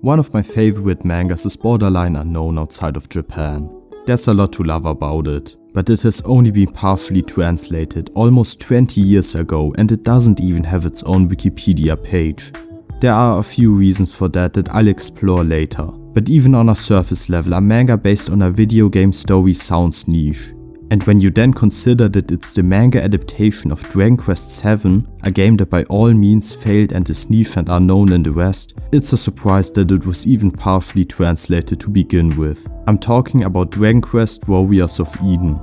One of my favorite mangas is borderline unknown outside of Japan. There's a lot to love about it, but it has only been partially translated almost 20 years ago and it doesn't even have its own Wikipedia page. There are a few reasons for that I'll explore later, but even on a surface level, a manga based on a video game story sounds niche. And when you then consider that it's the manga adaptation of Dragon Quest VII, a game that by all means failed and is niche and unknown in the West, it's a surprise that it was even partially translated to begin with. I'm talking about Dragon Quest Warriors of Eden.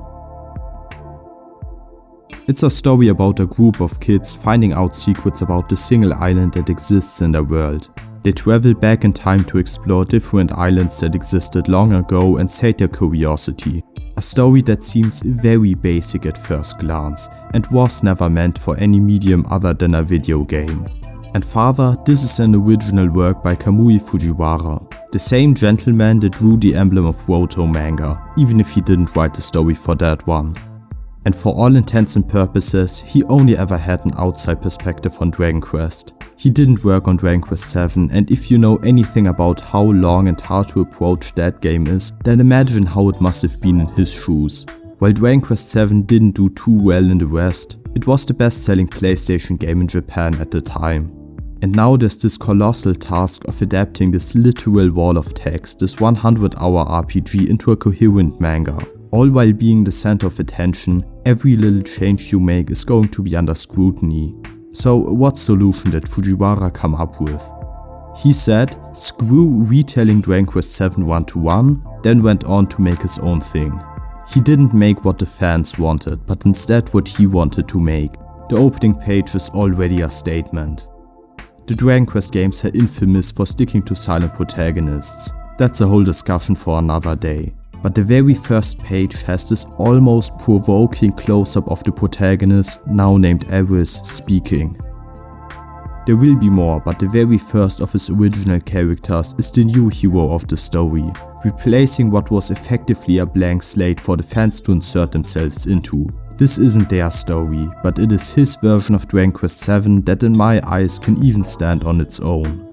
It's a story about a group of kids finding out secrets about the single island that exists in their world. They travel back in time to explore different islands that existed long ago and sate their curiosity. A story that seems very basic at first glance and was never meant for any medium other than a video game. And further, this is an original work by Kamui Fujiwara, the same gentleman that drew the emblem of Roto manga, even if he didn't write the story for that one. And for all intents and purposes, he only ever had an outside perspective on Dragon Quest. He didn't work on Dragon Quest VII, and if you know anything about how long and hard to approach that game is, then imagine how it must have been in his shoes. While Dragon Quest VII didn't do too well in the West, it was the best-selling PlayStation game in Japan at the time. And now there's this colossal task of adapting this literal wall of text, this 100-hour RPG into a coherent manga. All while being the center of attention, every little change you make is going to be under scrutiny. So what solution did Fujiwara come up with? He said, screw retelling Dragon Quest VII 1-to-1, then went on to make his own thing. He didn't make what the fans wanted, but instead what he wanted to make. The opening page is already a statement. The Dragon Quest games are infamous for sticking to silent protagonists. That's a whole discussion for another day. But the very first page has this almost provoking close-up of the protagonist, now named Aris, speaking. There will be more, but the very first of his original characters is the new hero of the story, replacing what was effectively a blank slate for the fans to insert themselves into. This isn't their story, but it is his version of Dragon Quest VII that in my eyes can even stand on its own.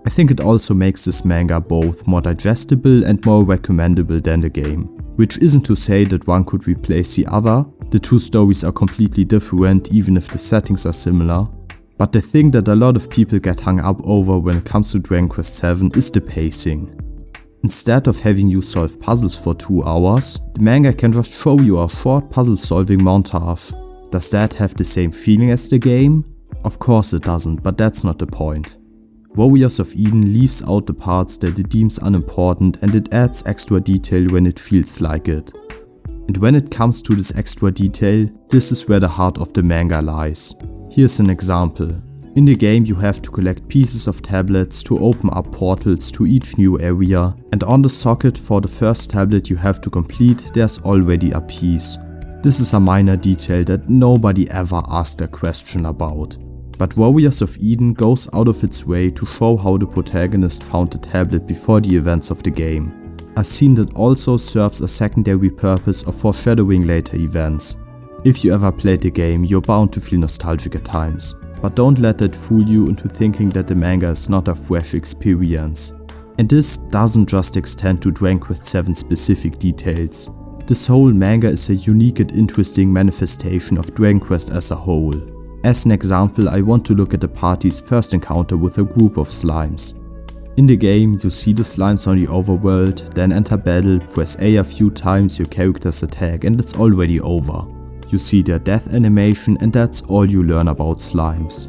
I think it also makes this manga both more digestible and more recommendable than the game, which isn't to say that one could replace the other. The two stories are completely different even if the settings are similar. But the thing that a lot of people get hung up over when it comes to Dragon Quest VII is the pacing. Instead of having you solve puzzles for 2 hours, the manga can just show you a short puzzle solving montage. Does that have the same feeling as the game? Of course it doesn't, but that's not the point. Warriors of Eden leaves out the parts that it deems unimportant and it adds extra detail when it feels like it. And when it comes to this extra detail, this is where the heart of the manga lies. Here's an example. In the game you have to collect pieces of tablets to open up portals to each new area, and on the socket for the first tablet you have to complete there's already a piece. This is a minor detail that nobody ever asked a question about. But Warriors of Eden goes out of its way to show how the protagonist found the tablet before the events of the game. A scene that also serves a secondary purpose of foreshadowing later events. If you ever played the game, you're bound to feel nostalgic at times. But don't let that fool you into thinking that the manga is not a fresh experience. And this doesn't just extend to Dragon Quest VII specific details. This whole manga is a unique and interesting manifestation of Dragon Quest as a whole. As an example, I want to look at the party's first encounter with a group of slimes. In the game, you see the slimes on the overworld, then enter battle, press A a few times, your characters attack and it's already over. You see their death animation and that's all you learn about slimes.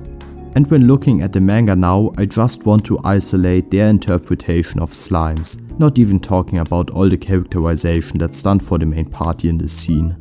And when looking at the manga now, I just want to isolate their interpretation of slimes, not even talking about all the characterization that's done for the main party in this scene.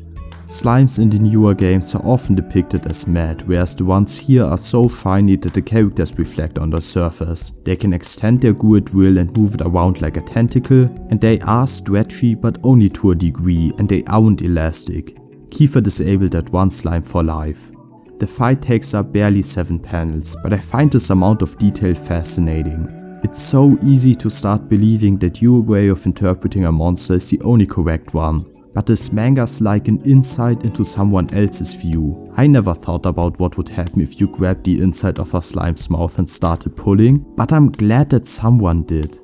Slimes in the newer games are often depicted as mad, whereas the ones here are so shiny that the characters reflect on the surface. They can extend their goo at will and move it around like a tentacle, and they are stretchy but only to a degree, and they aren't elastic. Kiefer disabled that one slime for life. The fight takes up barely 7 panels, but I find this amount of detail fascinating. It's so easy to start believing that your way of interpreting a monster is the only correct one. but this manga's like an insight into someone else's view. I never thought about what would happen if you grabbed the inside of a slime's mouth and started pulling, but I'm glad that someone did.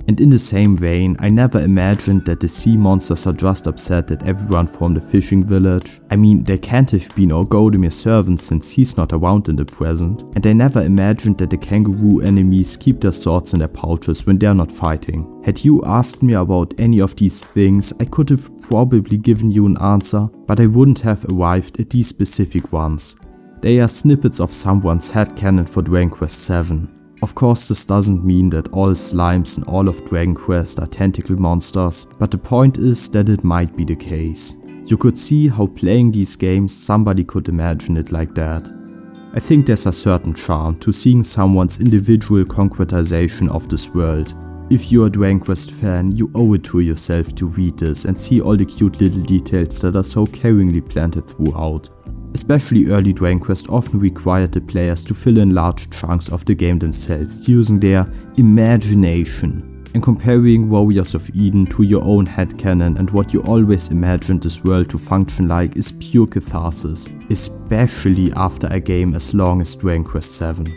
And in the same vein, I never imagined that the sea monsters are just upset that everyone from the fishing village. I mean, they can't have been Orgodemir's servants since he's not around in the present. And I never imagined that the kangaroo enemies keep their swords in their pouches when they're not fighting. Had you asked me about any of these things, I could have probably given you an answer, but I wouldn't have arrived at these specific ones. They are snippets of someone's headcanon for Dragon Quest VII. Of course, this doesn't mean that all slimes in all of Dragon Quest are tentacle monsters, but the point is that it might be the case. You could see how playing these games somebody could imagine it like that. I think there's a certain charm to seeing someone's individual concretization of this world. If you're a Dragon Quest fan, you owe it to yourself to read this and see all the cute little details that are so caringly planted throughout. Especially early Dragon Quest often required the players to fill in large chunks of the game themselves using their imagination. And comparing Warriors of Eden to your own headcanon and what you always imagined this world to function like is pure catharsis, especially after a game as long as Dragon Quest VII.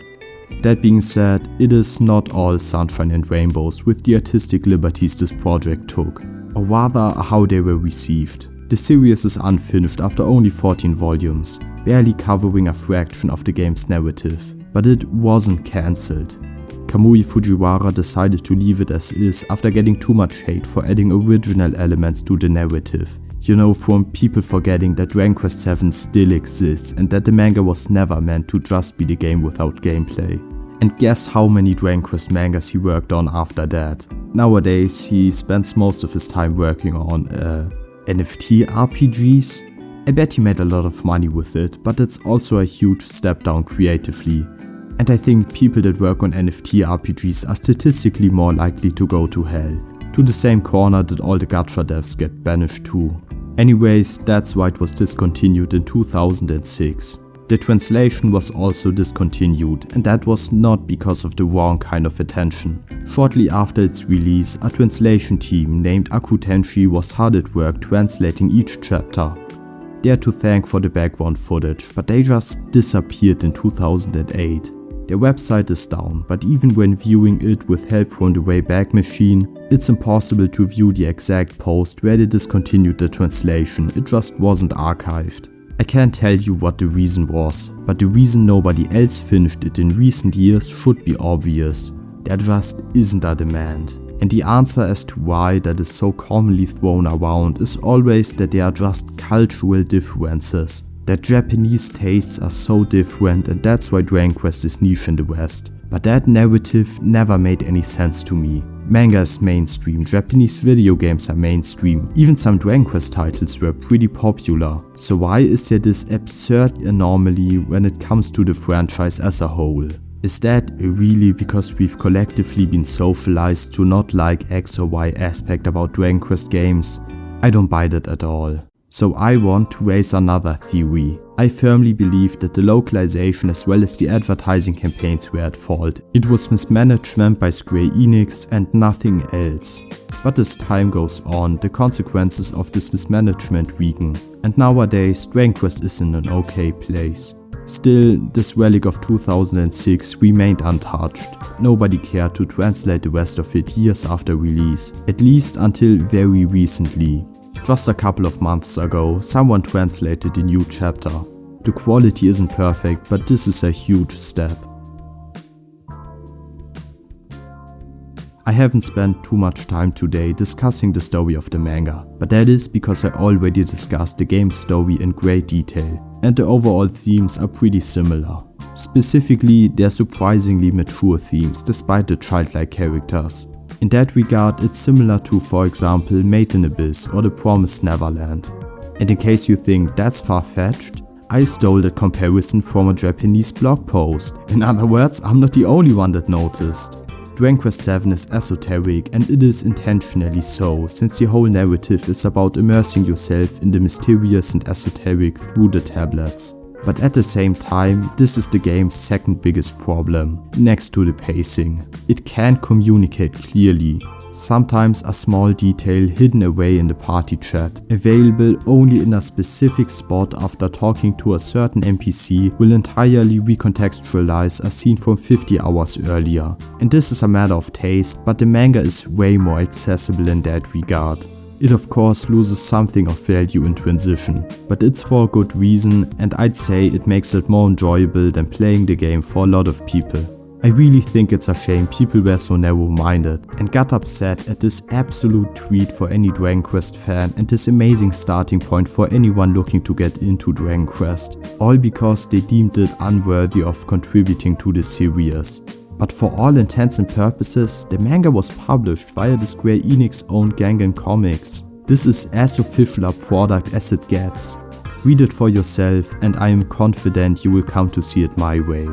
That being said, it is not all sunshine and rainbows with the artistic liberties this project took, or rather how they were received. The series is unfinished after only 14 volumes, barely covering a fraction of the game's narrative, but it wasn't cancelled. Kamui Fujiwara decided to leave it as is after getting too much hate for adding original elements to the narrative. You know, from people forgetting that Dragon Quest VII still exists and that the manga was never meant to just be the game without gameplay. And guess how many Dragon Quest mangas he worked on after that. Nowadays, he spends most of his time working on NFT RPGs. I bet he made a lot of money with it, but it's also a huge step down creatively. And I think people that work on NFT RPGs are statistically more likely to go to hell, to the same corner that all the gacha devs get banished to. Anyways, that's why it was discontinued in 2006. The translation was also discontinued, and that was not because of the wrong kind of attention. Shortly after its release, a translation team named Akutenshi was hard at work translating each chapter. They are to thank for the background footage, but they just disappeared in 2008. Their website is down, but even when viewing it with help from the Wayback Machine, it's impossible to view the exact post where they discontinued the translation, it just wasn't archived. I can't tell you what the reason was, but the reason nobody else finished it in recent years should be obvious. There just isn't a demand. And the answer as to why that is so commonly thrown around is always that there are just cultural differences. That Japanese tastes are so different and that's why Dragon Quest is niche in the West. But that narrative never made any sense to me. Manga is mainstream, Japanese video games are mainstream, even some Dragon Quest titles were pretty popular. So why is there this absurd anomaly when it comes to the franchise as a whole? Is that really because we've collectively been socialized to not like X or Y aspect about Dragon Quest games? I don't buy that at all. So I want to raise another theory. I firmly believe that the localization as well as the advertising campaigns were at fault. It was mismanagement by Square Enix and nothing else. But as time goes on, the consequences of this mismanagement weaken, and nowadays Dragon Quest is in an okay place. Still, this relic of 2006 remained untouched. Nobody cared to translate the rest of it years after release, at least until very recently. Just a couple of months ago, someone translated the new chapter. The quality isn't perfect, but this is a huge step. I haven't spent too much time today discussing the story of the manga, but that is because I already discussed the game's story in great detail, and the overall themes are pretty similar. Specifically, they're surprisingly mature themes despite the childlike characters. In that regard, it's similar to, for example, Made in Abyss or The Promised Neverland. And in case you think that's far-fetched, I stole that comparison from a Japanese blog post. In other words, I'm not the only one that noticed. Dragon Quest VII is esoteric, and it is intentionally so, since the whole narrative is about immersing yourself in the mysterious and esoteric through the tablets. But at the same time, this is the game's second biggest problem, next to the pacing. It can't communicate clearly. Sometimes a small detail hidden away in the party chat, available only in a specific spot after talking to a certain NPC, will entirely recontextualize a scene from 50 hours earlier. And this is a matter of taste, but the manga is way more accessible in that regard. It of course loses something of value in transition, but it's for a good reason, and I'd say it makes it more enjoyable than playing the game for a lot of people. I really think it's a shame people were so narrow-minded and got upset at this absolute treat for any Dragon Quest fan and this amazing starting point for anyone looking to get into Dragon Quest, all because they deemed it unworthy of contributing to the series. But for all intents and purposes, the manga was published via the Square Enix owned Gangan Comics. This is as official a product as it gets. Read it for yourself and I am confident you will come to see it my way.